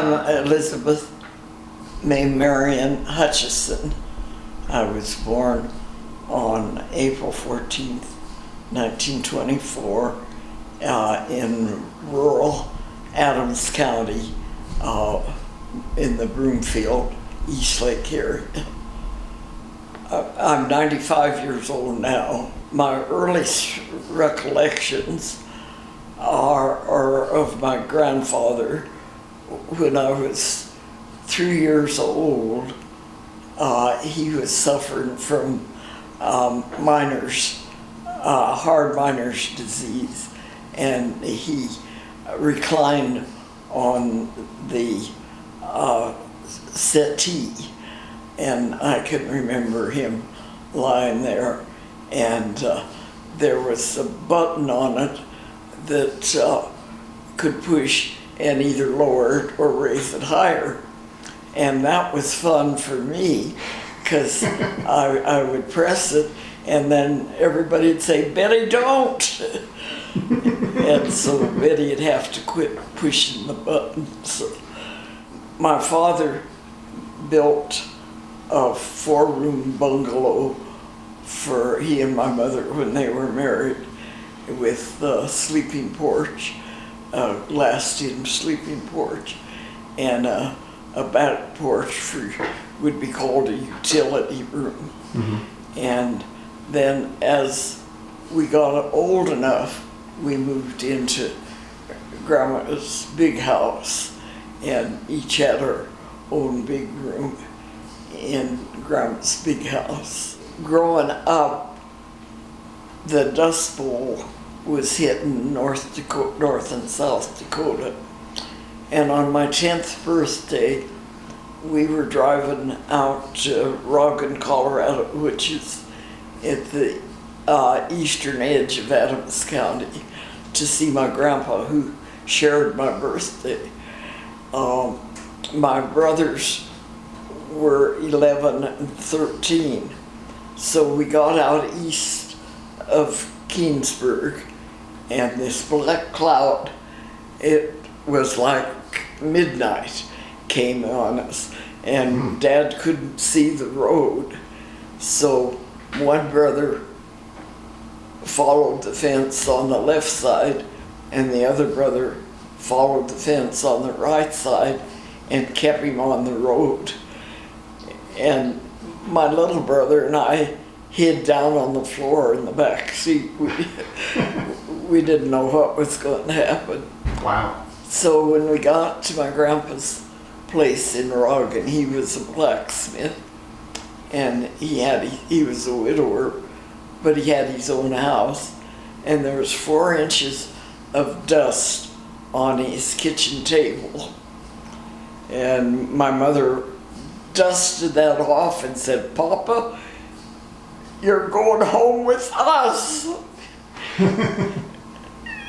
I'm Elizabeth May Marion Hutchison. I was born on April 14th, 1924, in rural Adams County, in the Broomfield, East Lake area. I'm 95 years old now. My earliest recollections are of my grandfather. When I was 3 years old, he was suffering from hard miner's disease, and he reclined on the settee, and I can remember him lying there, and there was a button on it that could push and either lower it or raise it higher. And that was fun for me, because I would press it, and then everybody would say, "Betty, don't!" And so Betty would have to quit pushing the button. So my father built a 4-room bungalow for he and my mother when they were married, with a sleeping porch, a glassed-in sleeping porch, and a back porch would be called a utility room. Mm-hmm. And then as we got old enough, we moved into Grandma's big house, and each had our own big room in Grandma's big house. Growing up, the Dust Bowl was hitting North and South Dakota. And on my 10th birthday, we were driving out to Roggen, Colorado, which is at the eastern edge of Adams County, to see my grandpa, who shared my birthday. My brothers were 11 and 13. So we got out east of Keensburg, and this black cloud, it was like midnight, came on us, and Dad couldn't see the road. So one brother followed the fence on the left side, and the other brother followed the fence on the right side and kept him on the road. And my little brother and I hid down on the floor in the back seat. We didn't know what was going to happen. Wow. So when we got to my grandpa's place in Roggen, he was a blacksmith, and he was a widower, but he had his own house, and there was 4 inches of dust on his kitchen table. And my mother dusted that off and said, "Papa, you're going home with us."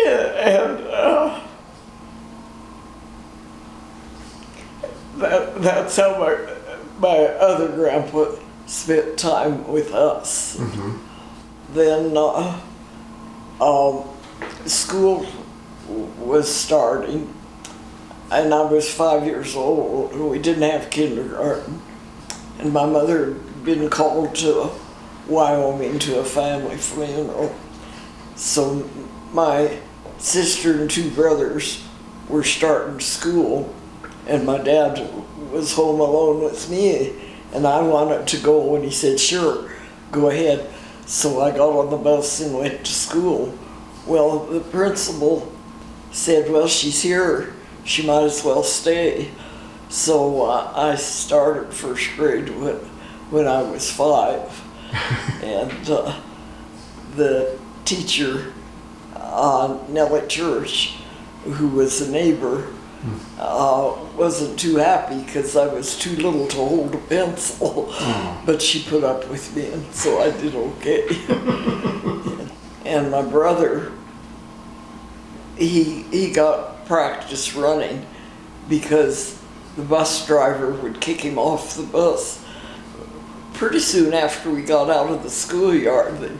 And that's how my other grandpa spent time with us. Mm-hmm. Then school was starting, and I was 5 years old, and we didn't have kindergarten. And my mother had been called to Wyoming to a family funeral. So my sister and 2 brothers were starting school, and my dad was home alone with me, and I wanted to go, and he said, "Sure, go ahead." So I got on the bus and went to school. Well, the principal said, "Well, she's here, she might as well stay." So I started first grade when I was 5. And the teacher, Nellie Church, who was a neighbor, wasn't too happy because I was too little to hold a pencil, but she put up with me, and so I did okay. And my brother, he got practice running because the bus driver would kick him off the bus. Pretty soon after we got out of the schoolyard, they'd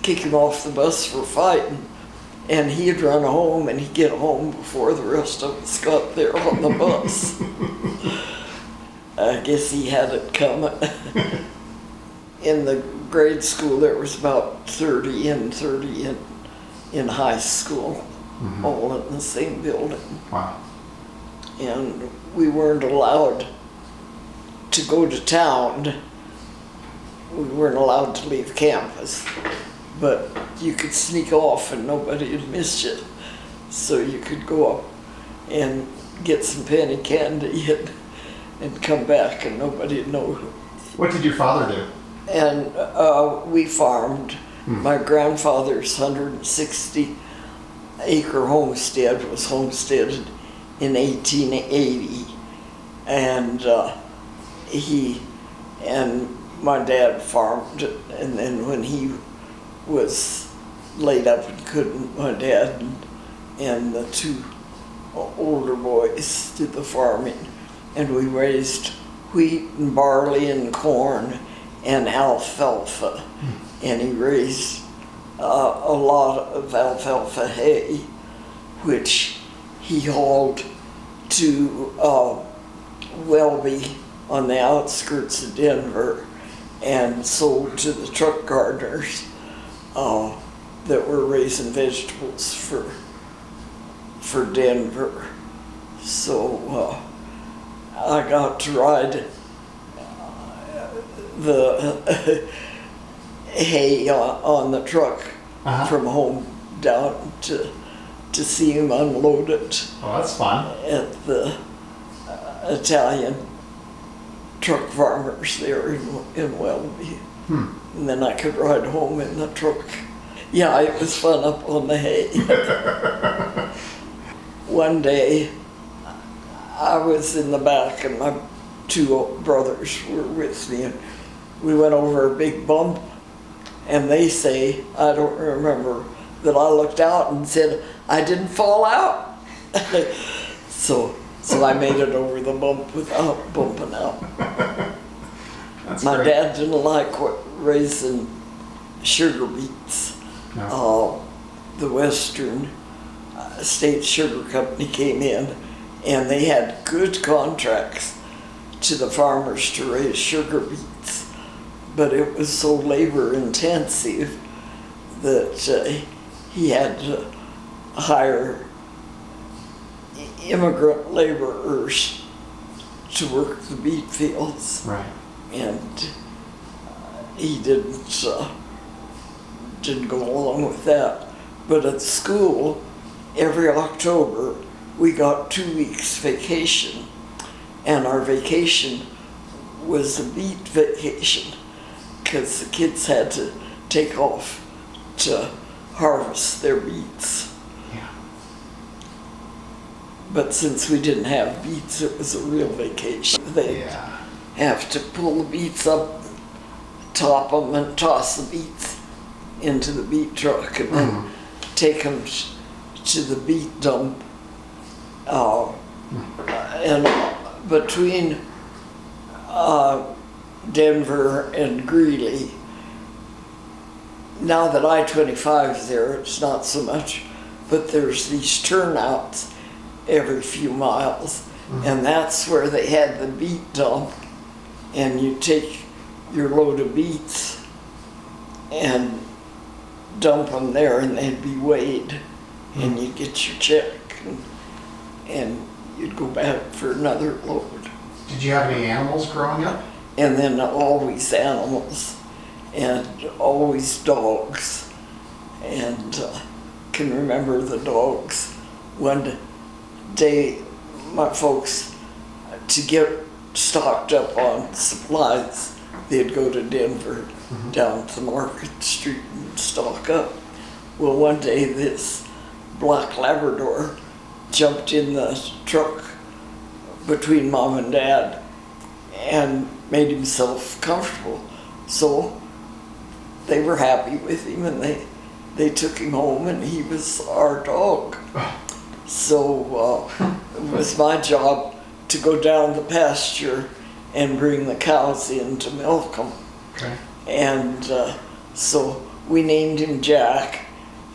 kick him off the bus for fighting. And he'd run home, and he'd get home before the rest of us got there on the bus. I guess he had it coming. In the grade school, there was about 30 and 30 in high school, all in the same building. Wow. And we weren't allowed to go to town. We weren't allowed to leave campus, but you could sneak off and nobody would miss you. So you could go up and get some penny candy and come back and nobody would know. What did your father do? And we farmed. My grandfather's 160-acre homestead was homesteaded in 1880, and he and my dad farmed it. And then when he was laid up and couldn't, my dad and the two older boys did the farming, and we raised wheat and barley and corn and alfalfa, and he raised a lot of alfalfa hay, which he hauled to Welby on the outskirts of Denver and sold to the truck gardeners that were raising vegetables for Denver. So I got to ride the hay on the truck from home down to see him unload it. Oh, that's fun. At the Italian truck farmers there in Welby. And then I could ride home in the truck. Yeah, it was fun up on the hay. One day, I was in the back and my two brothers were with me, and we went over a big bump, and they say, I don't remember, that I looked out and said, I didn't fall out. So I made it over the bump without bumping out. My dad didn't like raising sugar beets. No. The Western State Sugar Company came in, and they had good contracts to the farmers to raise sugar beets, but it was so labor intensive that he had to hire immigrant laborers to work the beet fields. Right. And he didn't go along with that. But at school, every October, we got 2 weeks vacation, and our vacation was a beet vacation because the kids had to take off to harvest their beets. Yeah. But since we didn't have beets, it was a real vacation. They'd have to pull the beets up, top them, and toss the beets into the beet truck, and then take them to the beet dump. And between Denver and Greeley, now that I-25 is there, it's not so much, but there's these turnouts every few miles, and that's where they had the beet dump, and you take your load of beets and dump them there, and they'd be weighed, and you'd get your check, and you'd go back for another load. Did you have any animals growing up? And then always animals, and always dogs, and can remember the dogs. One day, my folks, to get stocked up on supplies, they'd go to Denver, down to Market Street and stock up. Well, one day this black Labrador jumped in the truck between Mom and Dad and made himself comfortable. So they were happy with him, and they took him home, and he was our dog. So it was my job to go down the pasture and bring the cows in to milk them. Okay. And so we named him Jack,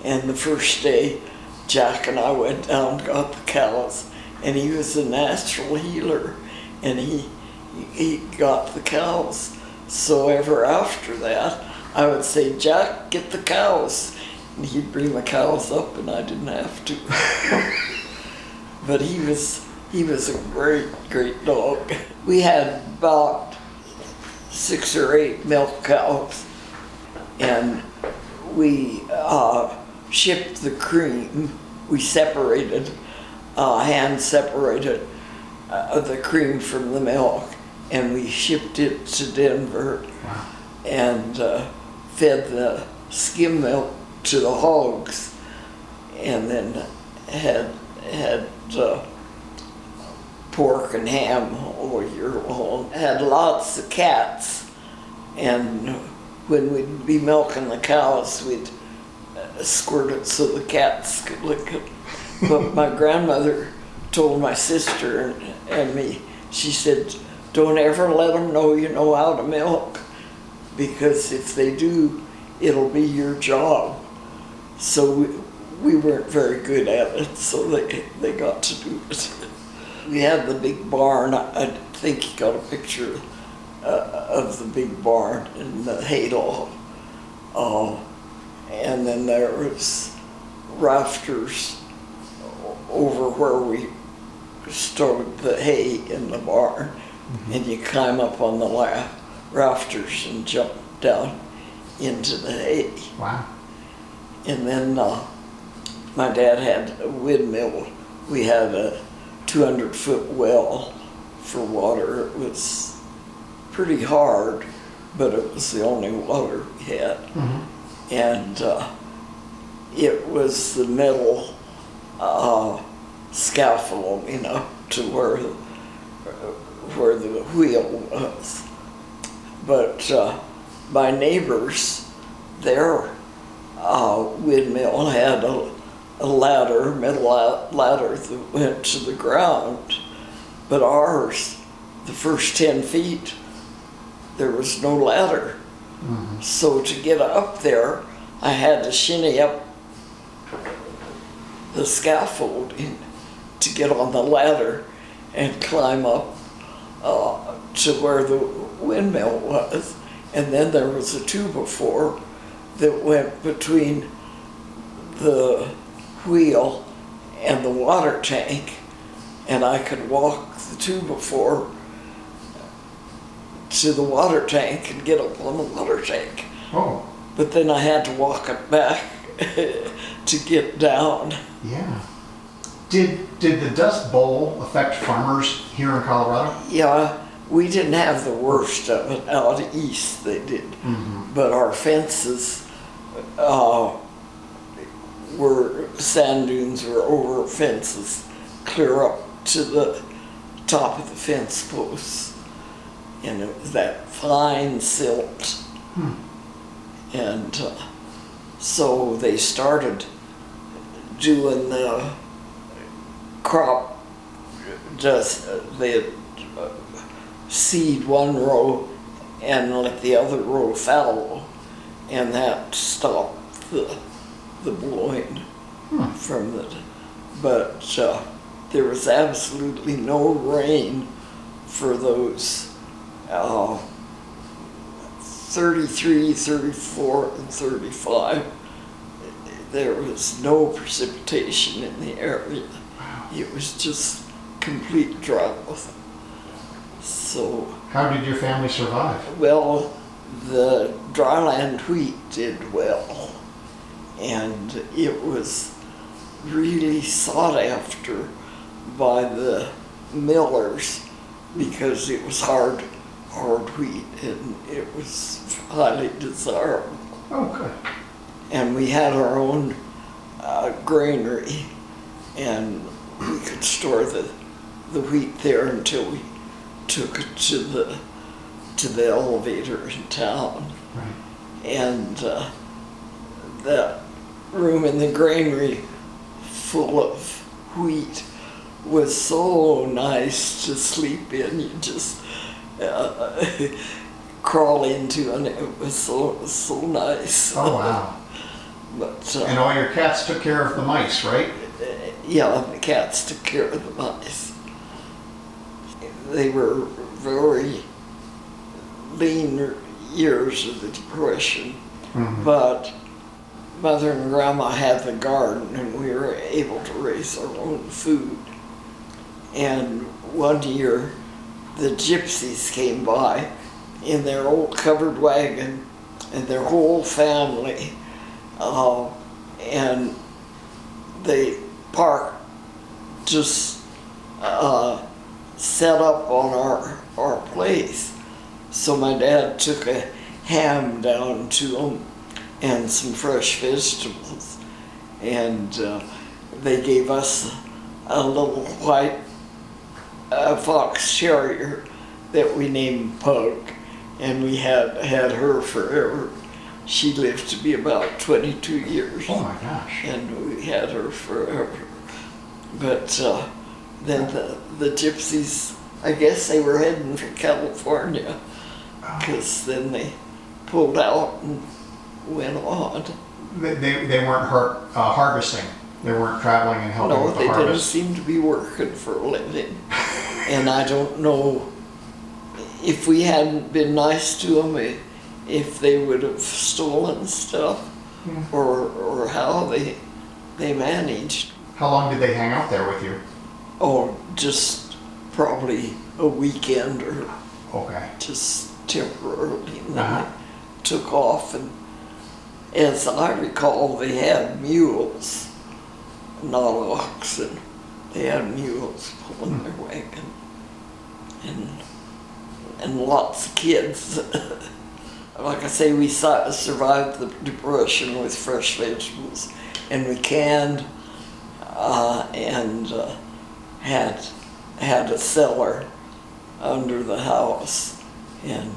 and the first day Jack and I went down and got the cows, and he was a natural healer, and he got the cows. So ever after that, I would say, Jack, get the cows. And he'd bring the cows up and I didn't have to. But he was a great, great dog. We had about 6 or 8 milk cows, and we shipped the cream. We separated, hand separated the cream from the milk, and we shipped it to Denver. Wow. And fed the skim milk to the hogs, and then had pork and ham all year long. Had lots of cats, and when we'd be milking the cows, we'd squirt it so the cats could lick it. But my grandmother told my sister and me, she said, don't ever let them know you know how to milk, because if they do, it'll be your job. So we weren't very good at it, so they got to do it. We had the big barn. I think you got a picture of the big barn in the hayloft. And then there was rafters over where we stored the hay in the barn. Mm-hmm. And you climb up on the rafters and jump down into the hay. Wow. And then my dad had a windmill. We had a 200-foot well for water. It was pretty hard, but it was the only water we had. Mm-hmm. And it was the metal scaffolding up to where the wheel was. But my neighbors, their windmill had a ladder, metal ladder that went to the ground. But ours, the first 10 feet, there was no ladder. Mm-hmm. So to get up there, I had to shinny up the scaffolding to get on the ladder and climb up to where the windmill was. And then there was a 2x4 that went between the wheel and the water tank, and I could walk the 2x4 to the water tank and get up on the water tank. Oh. But then I had to walk it back to get down. Yeah. Did the Dust Bowl affect farmers here in Colorado? Yeah, we didn't have the worst of it. Out east they did. Mm-hmm. But our fences sand dunes were over fences, clear up to the top of the fence posts. And it was that fine silt. And so they started doing the crop, they'd seed one row and let the other row fallow, and that stopped the blowing from it. But there was absolutely no rain for those 33, 34, and 35. There was no precipitation in the area. Wow. It was just complete drought. So, how did your family survive? well, the dryland wheat did well, and it was really sought after by the millers because it was hard wheat, and it was highly desirable. Oh, good. And we had our own granary, and we could store the wheat there until we took it to the elevator in town. Right. And that room in the granary full of wheat was so nice to sleep in. You just crawl into, and it was so nice. Oh, wow. But And all your cats took care of the mice, right? yeah, the cats took care of the mice. They were very lean years of the Depression, but Mother and Grandma had the garden and we were able to raise our own food. And one year, the gypsies came by in their old covered wagon and their whole family, and they parked just set up on our place. So my dad took a ham down to them and some fresh vegetables, and they gave us a little white fox terrier that we named Pug, and we had her forever. She lived to be about 22 years. Oh my gosh. And we had her forever. But then the gypsies, I guess they were heading for California, because then they pulled out and went on. They weren't harvesting. They weren't traveling and helping with the No, they didn't harvest. seem to be working for a living. And I don't know if we hadn't been nice to them, if they would have stolen stuff, or how they managed. How long did they hang out there with you? Oh, just probably a weekend or Okay. just temporarily, and then they took off. And as I recall, they had mules, not oxen. They had mules pulling their wagon, and lots of kids. Like I say, we survived the Depression with fresh vegetables, and we canned and had a cellar under the house, and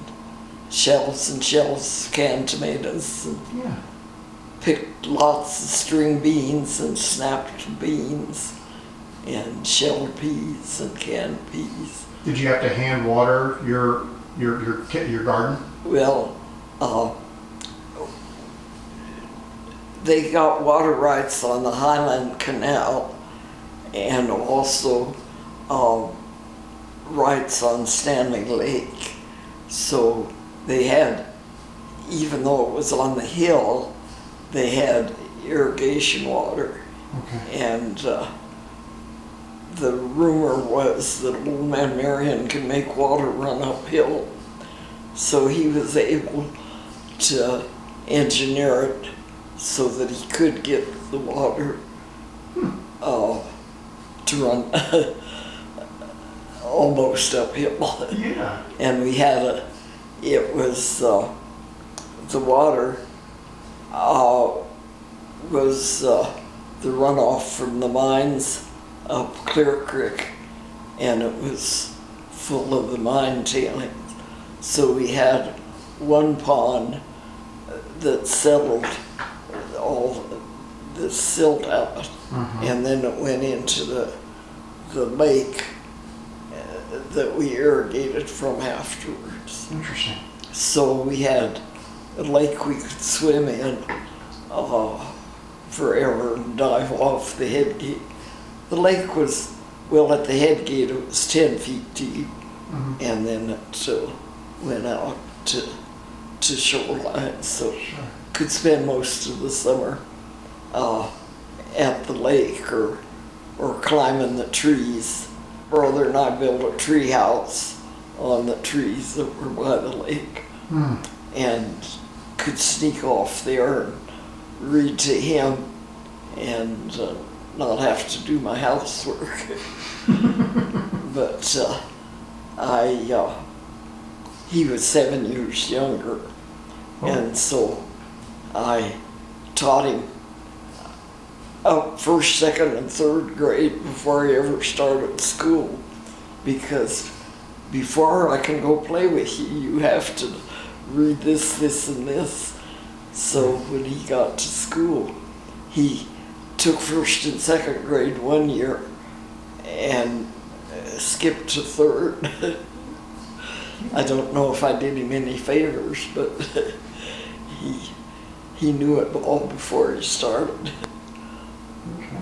shelves and shelves of canned tomatoes, and picked lots of string beans and snapped beans and shelled peas and canned peas. Did you have to hand water your garden? Well, they got water rights on the Highland Canal and also rights on Stanley Lake. So they had, even though it was on the hill, they had irrigation water. Okay. And the rumor was that old man Marion could make water run uphill. So he was able to engineer it so that he could get the water to run almost uphill. Yeah. And we had it was the water was the runoff from the mines up Clear Creek, and it was full of the mine tailings. So we had one pond that settled all the silt out, and then it went into the lake that we irrigated from afterwards. Interesting. So we had a lake we could swim in forever and dive off the head gate. The lake was, well, at the head gate it was 10 feet deep, and then it went out to shoreline, so could spend most of the summer at the lake or climbing the trees. Brother and I built a tree house on the trees that were by the lake, and could sneak off there and read to him and not have to do my housework. But he was 7 years younger, and so I taught him up first, second, and third grade before he ever started school, because before I can go play with you, you have to read this, this, and this. So when he got to school, he took first and second grade one year and skipped to third. I don't know if I did him any favors, but he knew it all before he started. Okay.